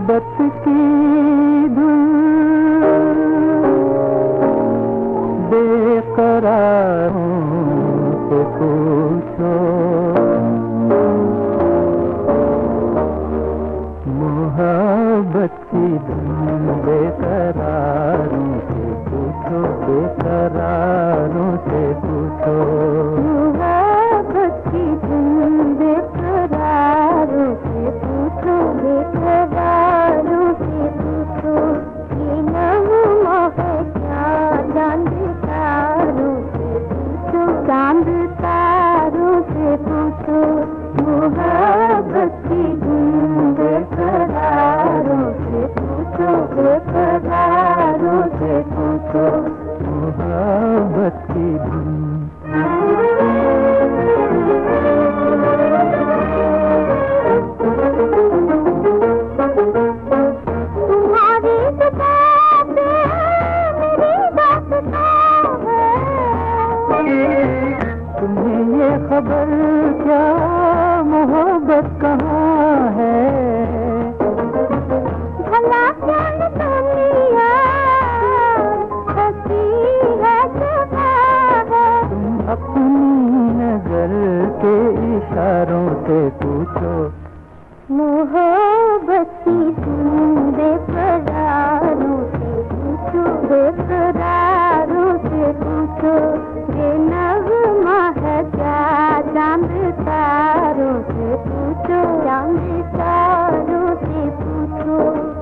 मोहब्बत की धुन बेकरारों से पूछो, मोहब्बत की धुन बेकरारों से पूछो, बेकरारों से पूछो, मोहब्बत की धुन बेकरारों से पूछो, बेकरारों से पूछो, ये नगमा है क्या चांद तारों से पूछो, चांद तारों से पूछो, मोहब्बत की धुन बेकरारों से पूछो, बेकरारों से पूछो, मोहब्बत की धुन। तुम्हारी जुबान पे मेरी दास्तां है, तुम्हें ये खबर क्या मोहब्बत कहाँ है, भला कौन दुनिया हंसी है जवा है, तुम अपनी नजर के इशारों से पूछो, मोहब्बत की धुन बेकरारों से पूछो, बेकरारों से पूछो, ये नगमा है क्या चांद तारों से पूछो, चांद तारों से पूछो,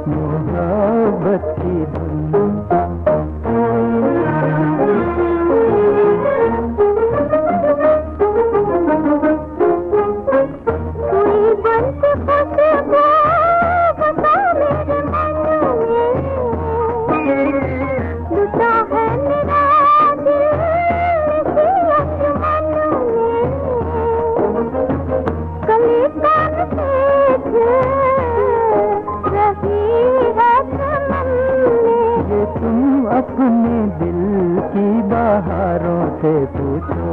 मोहब्बत की धुन। कोई बंद खुशबू बता मेरे मन में, लुटा है मेरा दिल इसी अंजुमन में, कली कान देख रही है चमन में, ये तुम अपने दिल की बहारों से पूछो,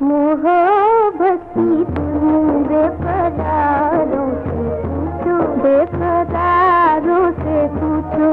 मोहब्बत की धुन बेकरारों से पूछो, बेकरारों से पूछो,